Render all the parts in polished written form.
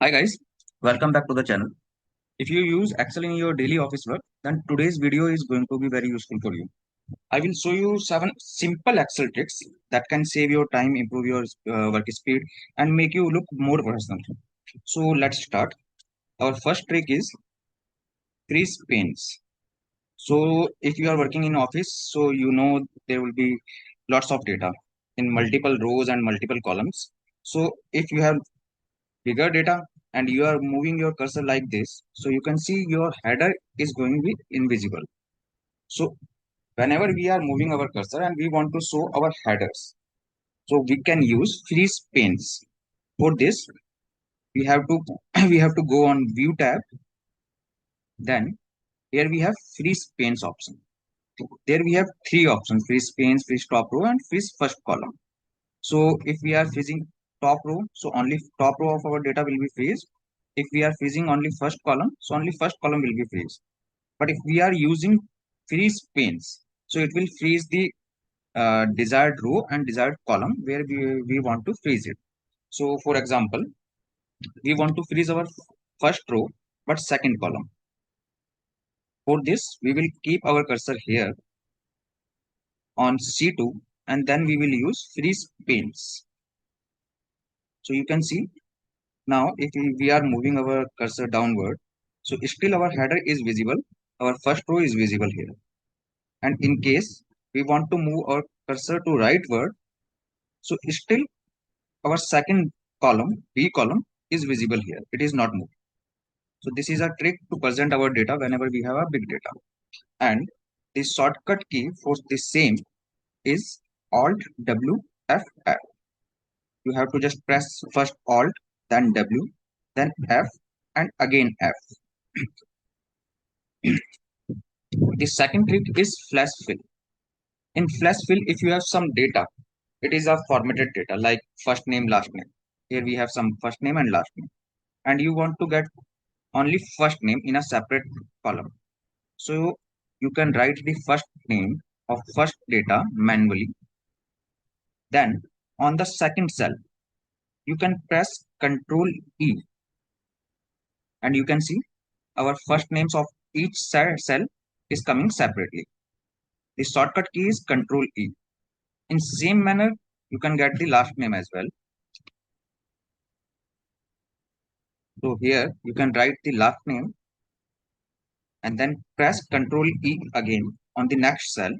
Hi guys, welcome back to the channel. If you use Excel in your daily office work, then today's video is going to be very useful for you. I will show you 7 simple Excel tricks that can save your time, improve your work speed, and make you look more professional. So let's start. Our first trick is freeze panes. So if you are working in office, so you know there will be lots of data in multiple rows and multiple columns. So if you have bigger data and you are moving your cursor like this, so you can see your header is going to be invisible. So whenever we are moving our cursor and we want to show our headers, so we can use freeze panes. For this we have to we have to go on view tab. Then here we have freeze panes option. There we have three options: freeze panes, freeze top row, and freeze first column. So if we are freezing top row, so only top row of our data will be freezed. If we are freezing only first column, so only first column will be freezed. But if we are using freeze panes, so it will freeze the desired row and desired column where we want to freeze it. So for example, we want to freeze our first row but second column. For this, we will keep our cursor here on C2 and then we will use freeze panes. So you can see now if we are moving our cursor downward, so still our header is visible, our first row is visible here. And in case we want to move our cursor to rightward, so still our second column, B column, is visible here. It is not moved. So this is a trick to present our data whenever we have a big data. And the shortcut key for the same is Alt W F F. You have to just press first Alt, then W, then F, and again F. The second trick is flash fill. In flash fill, if you have some data, it is a formatted data like first name, last name. Here we have some first name and last name. And you want to get only first name in a separate column. So you can write the first name of first data manually. Then on the second cell, you can press Control E and you can see our first names of each cell is coming separately. The shortcut key is Control E. In same manner, you can get the last name as well. So here you can write the last name and then press Control E again on the next cell.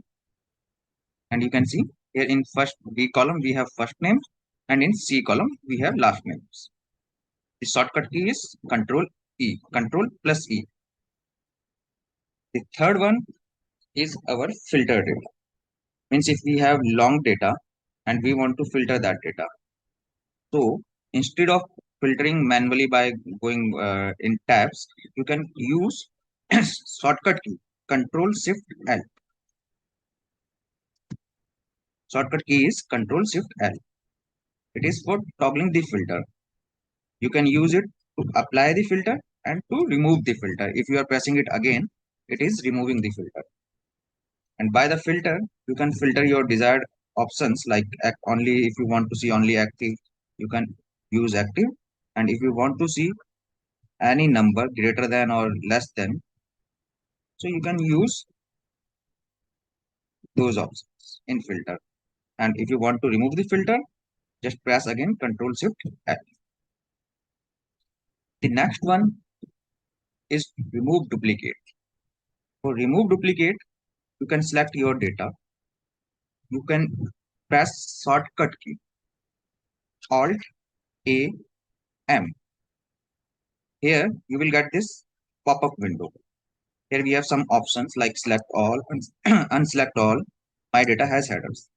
And you can see here in first B column we have first names and in C column we have last names. The shortcut key is Control E, Control plus E. The third one is our filter data. Means if we have long data and we want to filter that data. So instead of filtering manually by going in tabs, you can use shortcut key Control Shift L. Shortcut key is Control Shift L. It is for toggling the filter. You can use it to apply the filter and to remove the filter. If you are pressing it again, it is removing the filter. And by the filter, you can filter your desired options like only if you want to see only active, you can use active. And if you want to see any number greater than or less than, so you can use those options in filter. And if you want to remove the filter, just press again Control Shift L. The next one is remove duplicate. For remove duplicate, you can select your data. You can press shortcut key Alt A M. Here you will get this pop-up window. Here we have some options like select all and unselect all. My data has headers.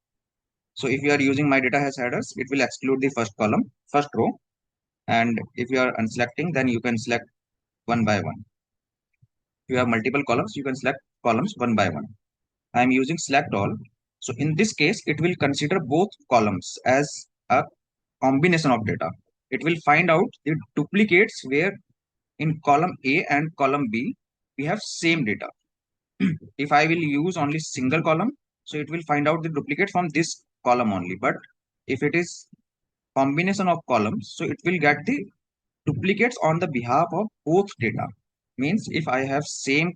So if you are using my data has headers, it will exclude the first column, first row. And if you are unselecting, then you can select one by one. If you have multiple columns, you can select columns one by one. I am using select all. So in this case, it will consider both columns as a combination of data. It will find out the duplicates where in column A and column B, we have same data. If I will use only single column, so it will find out the duplicate from this column only. But if it is combination of columns, so it will get the duplicates on the behalf of both data. Means if I have same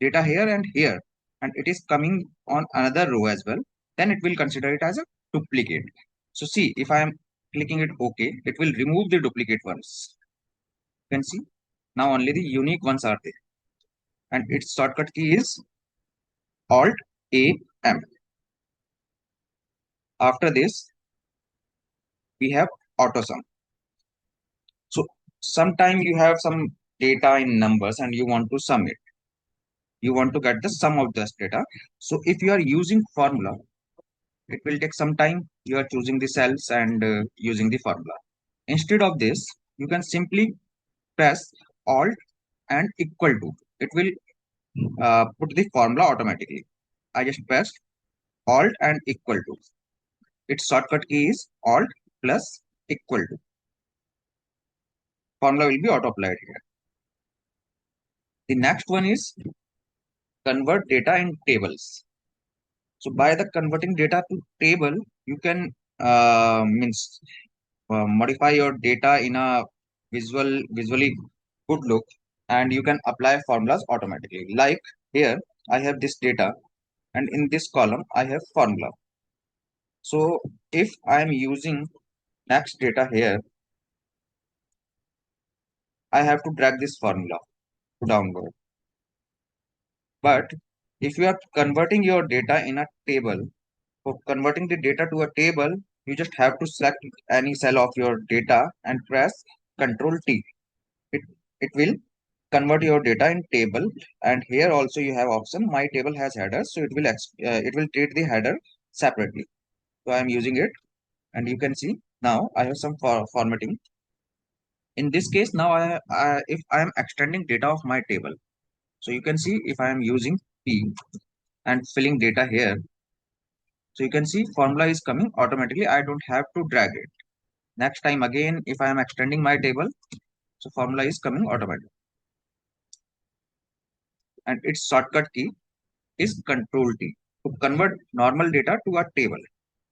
data here and here, and it is coming on another row as well, then it will consider it as a duplicate. So see, if I am clicking it OK, it will remove the duplicate ones. You can see now only the unique ones are there, and its shortcut key is Alt A M. After this, we have AutoSum. So sometime you have some data in numbers and you want to sum it. You want to get the sum of this data. So if you are using formula, it will take some time. You are choosing the cells and using the formula. Instead of this, you can simply press Alt and equal to. It will put the formula automatically. I just pressed Alt and equal to. Its shortcut key is Alt plus equal to. Formula will be auto applied here. The next one is convert data in tables. So by the converting data to table, you can modify your data in a visually good look, and you can apply formulas automatically. Like here, I have this data, and in this column, I have formula. So if I am using next data here, I have to drag this formula to download. But if you are converting your data in a table, for converting the data to a table, you just have to select any cell of your data and press Control T. It will convert your data in table, and here also you have option my table has header, so it will treat the header separately. So I am using it, and you can see now I have some formatting. In this case, now if I am extending data of my table, so you can see if I am using P and filling data here, so you can see formula is coming automatically. I don't have to drag it. Next time again, if I am extending my table, so formula is coming automatically. And its shortcut key is Control T to convert normal data to a table.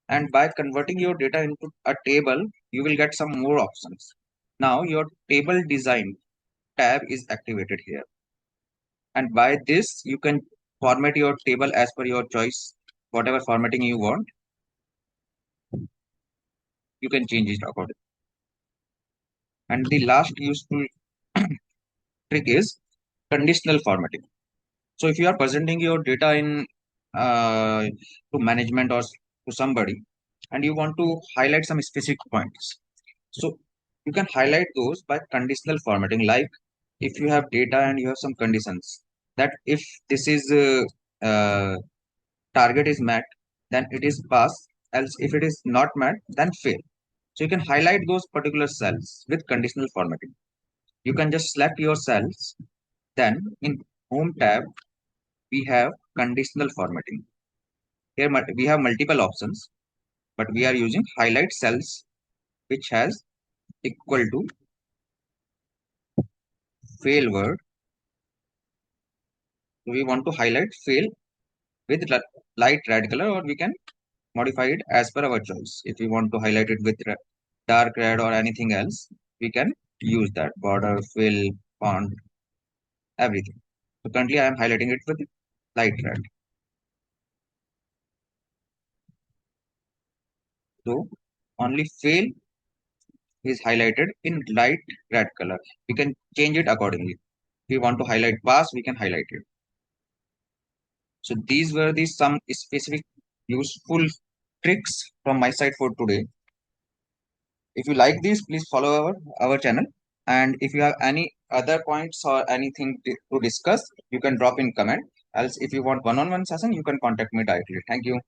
And by converting your data into a table, you will get some more options. Now your table design tab is activated here. And by this, you can format your table as per your choice. Whatever formatting you want, you can change it accordingly. And the last useful trick is conditional formatting. So if you are presenting your data in to management or to somebody, and you want to highlight some specific points, so you can highlight those by conditional formatting. Like if you have data and you have some conditions that if this is target is met, then it is pass. Else if it is not met, then fail. So you can highlight those particular cells with conditional formatting. You can just select your cells. Then in Home tab, we have conditional formatting. Here we have multiple options, but we are using highlight cells which has equal to fail word. So we want to highlight fail with light red color, or we can modify it as per our choice. If we want to highlight it with dark red or anything else, we can use that border, fill, font, everything. So currently I am highlighting it with light red. So only fail is highlighted in light red color. We can change it accordingly. If we want to highlight pass, we can highlight it. So these were the some specific useful tricks from my side for today. If you like this, please follow our channel. And if you have any other points or anything to discuss, you can drop in comment. Else, if you want one-on-one session, you can contact me directly. Thank you.